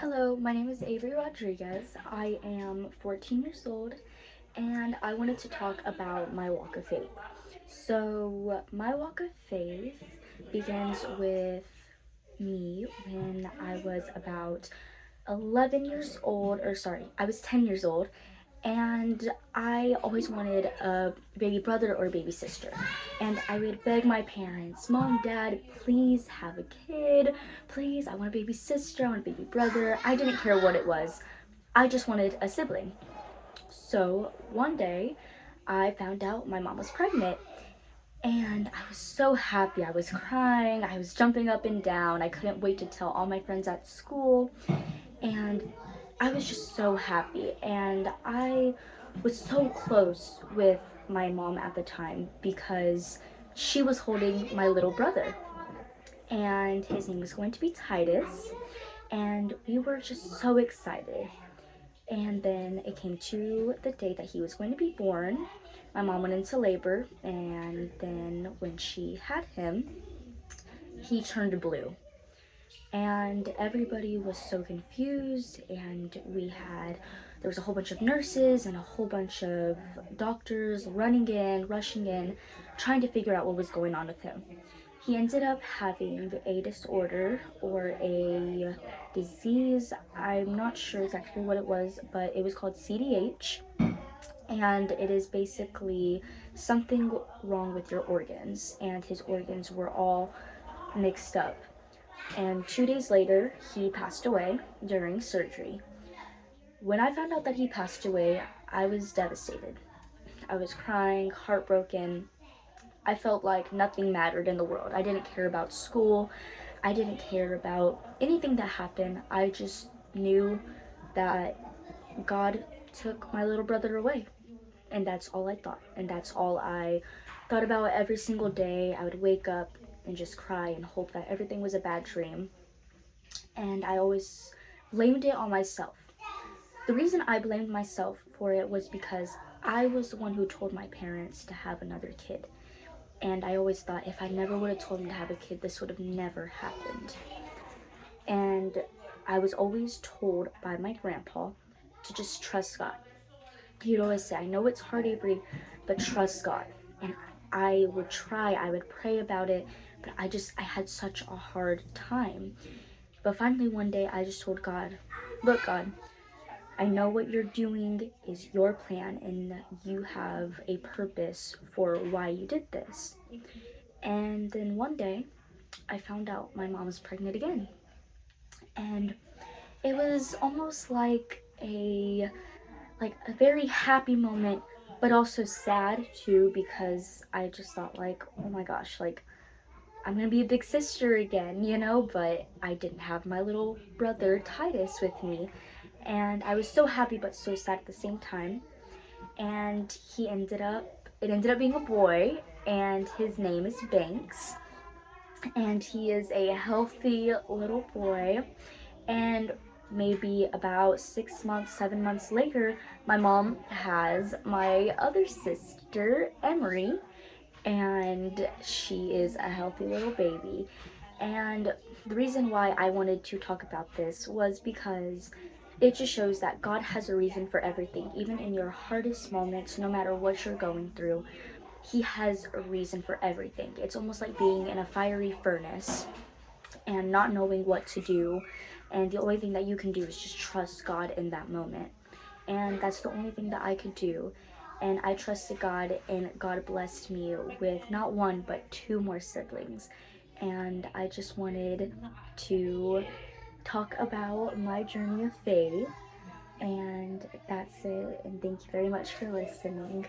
Hello, my name is Avery Rodriguez. I am 14 years old and I wanted to talk about my walk of faith. So, my walk of faith begins with me when I was about 11 years old, or sorry, I was 10 years old, and I always wanted a baby brother or a baby sister. And I would beg my parents, Mom, Dad, please have a kid. Please, I want a baby sister, I want a baby brother. I didn't care what it was, I just wanted a sibling. So one day, I found out my mom was pregnant. And I was so happy. I was crying. I was jumping up and down. I couldn't wait to tell all my friends at school. And I was just so happy. And I was so close with my mom at the time because she was holding my little brother. And his name was going to be Titus. And we were just so excited. And then it came to the day that he was going to be born. My mom went into labor, and then when she had him, he turned blue. And everybody was so confused, and there was a whole bunch of nurses and a whole bunch of doctors running in, rushing in, trying to figure out what was going on with him. He ended up having a disorder or a disease. I'm not sure exactly what it was, but it was called CDH. And it is basically something wrong with your organs. And his organs were all mixed up. And 2 days later, he passed away during surgery. When I found out that he passed away, I was devastated. I was crying, heartbroken. I felt like nothing mattered in the world. I didn't care about school. I didn't care about anything that happened. I just knew that God took my little brother away. And that's all I thought. And that's all I thought about every single day. I would wake up and just cry and hope that everything was a bad dream. And I always blamed it on myself. The reason I blamed myself for it was because I was the one who told my parents to have another kid. And I always thought if I never would have told them to have a kid, this would have never happened. And I was always told by my grandpa to just trust God. He'd always say, I know it's hard, Avery, but trust God. And I would try, I would pray about it, but I had such a hard time. But finally, one day, I just told God, look, God, I know what you're doing is your plan, and you have a purpose for why you did this. And then one day, I found out my mom was pregnant again. And it was almost like a very happy moment, but also sad too, because I just thought like, oh my gosh, like I'm gonna be a big sister again, but I didn't have my little brother Titus with me. And I was so happy but so sad at the same time. And it ended up being a boy, and his name is Banks. And he is a healthy little boy. And maybe about 6 months, 7 months later, my mom has my other sister, Emery, and she is a healthy little baby. And the reason why I wanted to talk about this was because it just shows that God has a reason for everything, even in your hardest moments, no matter what you're going through. He has a reason for everything. It's almost like being in a fiery furnace and not knowing what to do. And the only thing that you can do is just trust God in that moment. And that's the only thing that I could do. And I trusted God, and God blessed me with not one, but two more siblings. And I just wanted to talk about my journey of faith. And that's it. And thank you very much for listening.